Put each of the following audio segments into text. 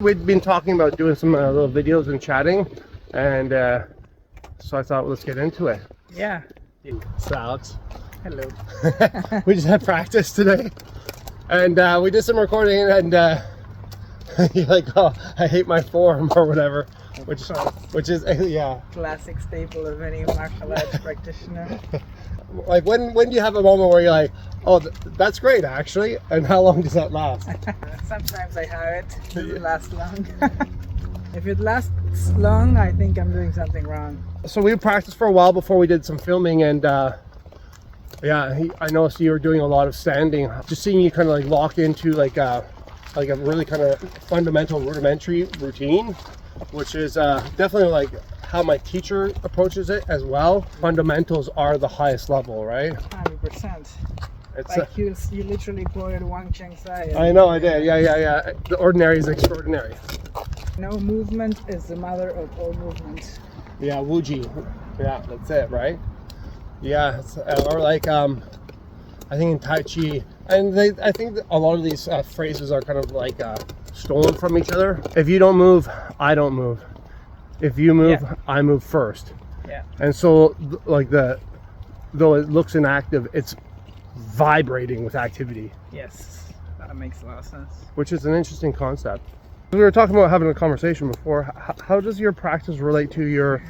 We'd been talking about doing some little videos and chatting, and so I thought, let's get into it. Yeah. So Alex. Hello. We just had practice today, and we did some recording, and you're like, oh, I hate my form or whatever, which is yeah. Classic staple of any martial arts practitioner. Like when do you have a moment where you're like, oh, that's great actually, and how long does that last? Sometimes I have it. It doesn't last long. If it lasts long, I think I'm doing something wrong. So we practiced for a while before we did some filming, and yeah, I noticed you were doing a lot of standing. Just seeing you kind of like lock into like a really kind of fundamental rudimentary routine, which is definitely like how my teacher approaches it as well. Fundamentals are the highest level, right? 100%. It's like you literally quoted Wang Cheng Sai. I know I did. Yeah. The ordinary is extraordinary. No movement is the mother of all movement. Yeah, Wuji. Yeah, that's it, right? Yeah, or like I think in Tai Chi, and I think that a lot of these phrases are kind of like stolen from each other. If you don't move, I don't move. If you move, yeah, I move first. Yeah. And so like though it looks inactive, it's vibrating with activity. Yes, that makes a lot of sense. Which is an interesting concept. We were talking about having a conversation before. How does your practice relate to your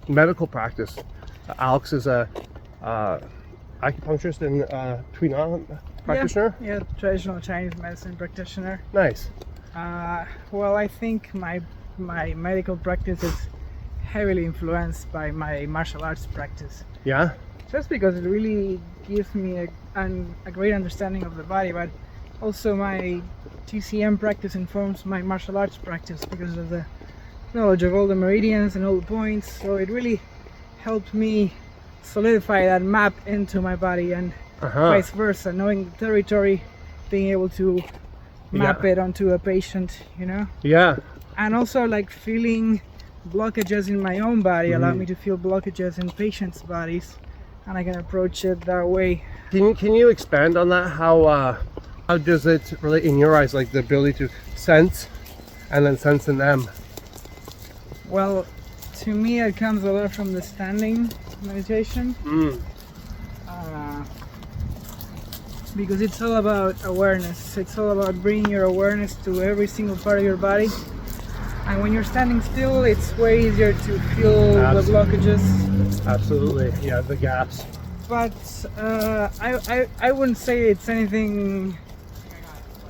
medical practice? Alex is a acupuncturist and Tuina practitioner. Yeah, traditional Chinese medicine practitioner. Nice. Well, I think my medical practice is heavily influenced by my martial arts practice. Yeah. Just because it really gives me a great understanding of the body, but also my TCM practice informs my martial arts practice because of the knowledge of all the meridians and all the points. So it really helped me solidify that map into my body, and vice versa, knowing the territory, being able to map it onto a patient, you know? Yeah. And also like feeling blockages in my own body allow me to feel blockages in patients' bodies, and I can approach it that way. Can you expand on that? How does it relate in your eyes, like the ability to sense and then sense in them? Well, to me it comes a lot from the standing meditation. Because it's all about awareness. It's all about bringing your awareness to every single part of your body. And when you're standing still, it's way easier to feel the blockages. Absolutely, yeah, the gaps. But I wouldn't say it's anything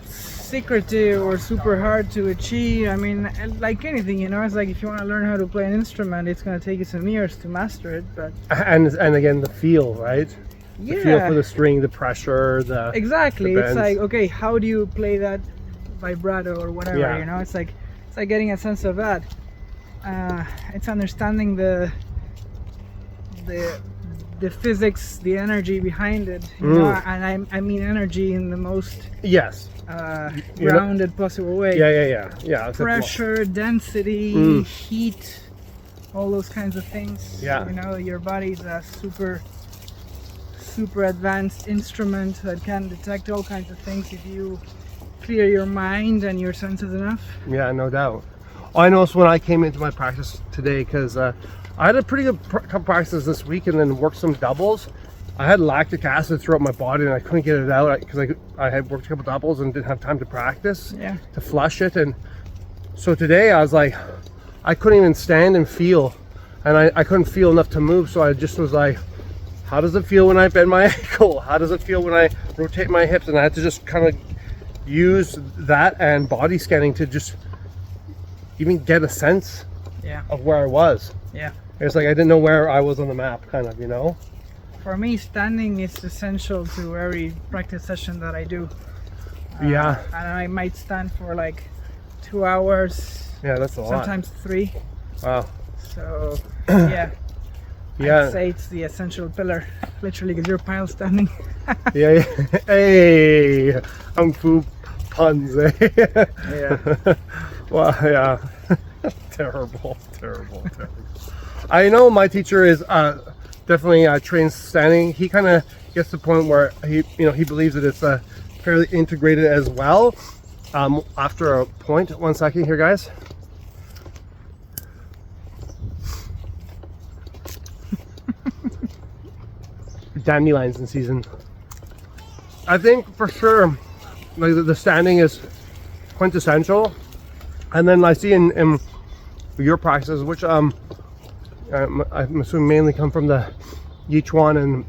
secretive or super hard to achieve. I mean, like anything, you know, it's like if you want to learn how to play an instrument, it's going to take you some years to master it. But and again, the feel, right? Yeah. The feel for the string, the pressure, the exactly. The it's like, okay, how do you play that vibrato or whatever? Yeah. You know, it's like getting a sense of that. It's understanding the physics, the energy behind it, you know, and I mean energy in the most grounded possible way. Yeah. Pressure, density, heat, all those kinds of things. Yeah. You know, your body's a super advanced instrument that can detect all kinds of things if you clear your mind and your senses enough. Yeah, no doubt. I noticed when I came into my practice today, because I had a pretty good couple practices this week and then worked some doubles. I had lactic acid throughout my body and I couldn't get it out because I had worked a couple doubles and didn't have time to practice to flush it. And so today I was like, I couldn't even stand and feel, and I couldn't feel enough to move. So I just was like, how does it feel when I bend my ankle? How does it feel when I rotate my hips? And I had to just kind of use that and body scanning to just even get a sense of where I was. Yeah. It's like I didn't know where I was on the map, kind of, you know? For me, standing is essential to every practice session that I do. And I might stand for like 2 hours. Yeah, that's a lot. Sometimes 3. Wow. So, yeah. I'd say it's the essential pillar, literally, because you're pile standing. Yeah. Hey, kung fu puns, eh? Yeah. Well, yeah. Terrible. I know my teacher is definitely trains standing. He kind of gets to the point where he believes that it's fairly integrated as well. after a point. 1 second here, guys. Dandelions in season. I think for sure, like the standing is quintessential, and then I see in your practices, which I'm assuming mainly come from the Yichuan, and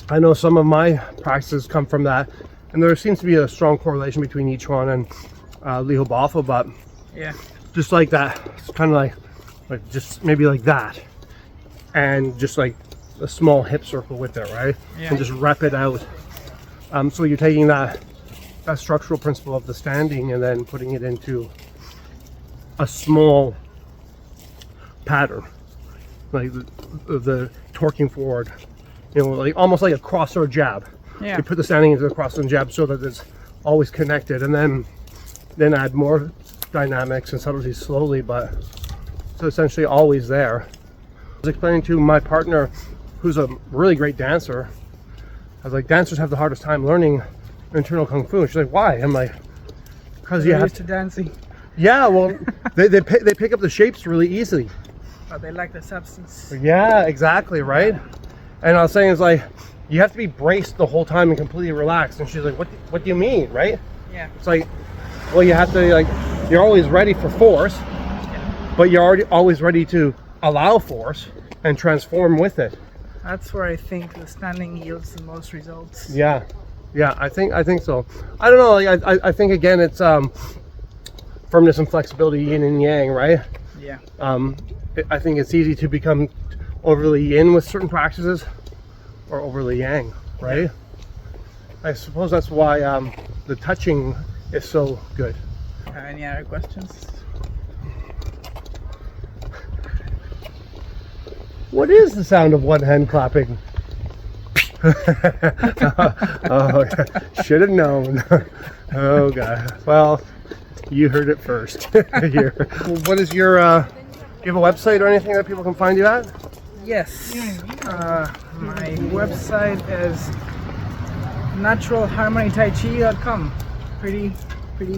I know some of my practices come from that, and there seems to be a strong correlation between Yichuan and Liu Bafo, but Yeah. just like that, it's kind of like just maybe like that, and just like a small hip circle with it, right? Yeah. And just rep it out. So you're taking that structural principle of the standing and then putting it into a small pattern, like the torquing forward, you know, like almost like a cross or jab. Yeah. You put the standing into the cross and jab so that it's always connected, and then add more dynamics and subtleties slowly, but so essentially always there. I was explaining to my partner, who's a really great dancer, I was like, dancers have the hardest time learning internal kung fu. She's like, why? I'm like, because you They're have used to dancing, yeah, well, they pick up the shapes really easily. but they lack the substance. Yeah, exactly, right? And I was saying, it's like, you have to be braced the whole time and completely relaxed. And she's like, what do you mean, right? Yeah. It's like, well, you have to, like, you're always ready for force, but you're always ready to allow force and transform with it. That's where I think the standing yields the most results. Yeah, I think so. I don't know, like, I think again it's firmness and flexibility, yin and yang, right? Yeah. I think it's easy to become overly yin with certain practices or overly yang, right? I suppose that's why the touching is so good. Any other questions? What is the sound of one hand clapping? Oh, should have known. Oh god. Well, you heard it first. Here. What is your? Do you have a website or anything that people can find you at? Yes. My website is naturalharmonytaichi.com. Pretty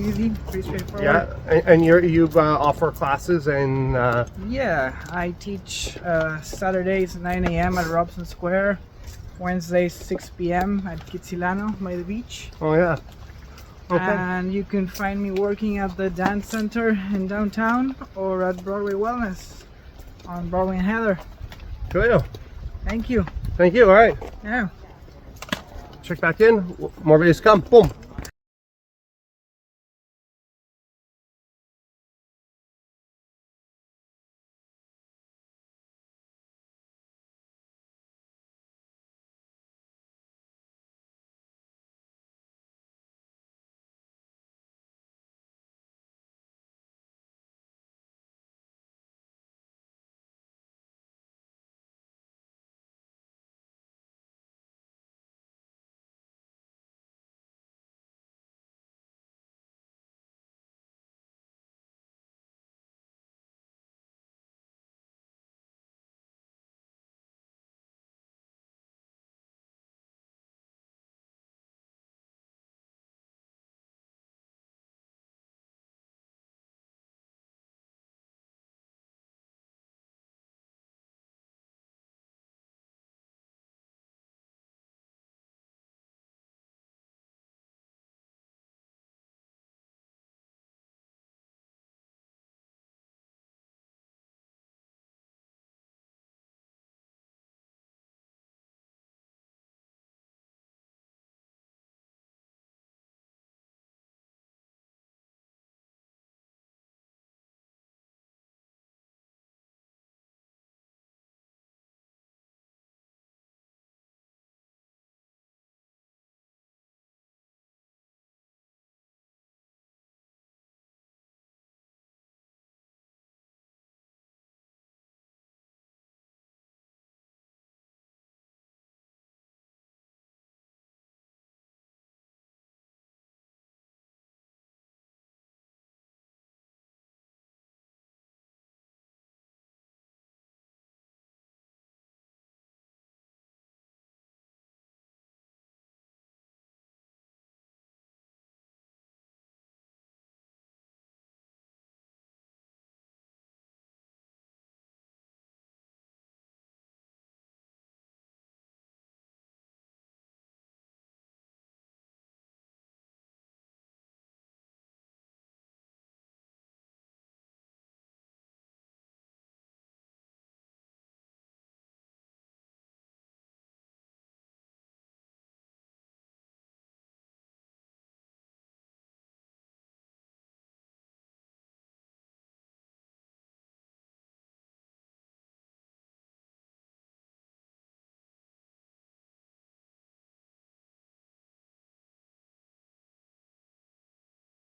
easy, pretty straightforward. Yeah, and you offer classes and Yeah, I teach Saturdays 9 a.m. at Robson Square, Wednesdays 6 p.m. at Kitsilano by the beach. oh yeah. Okay. And you can find me working at the dance center in downtown or at Broadway Wellness on Broadway and Heather. Cool. Thank you. Thank you. All right. Yeah. Check back in. More videos come. Boom.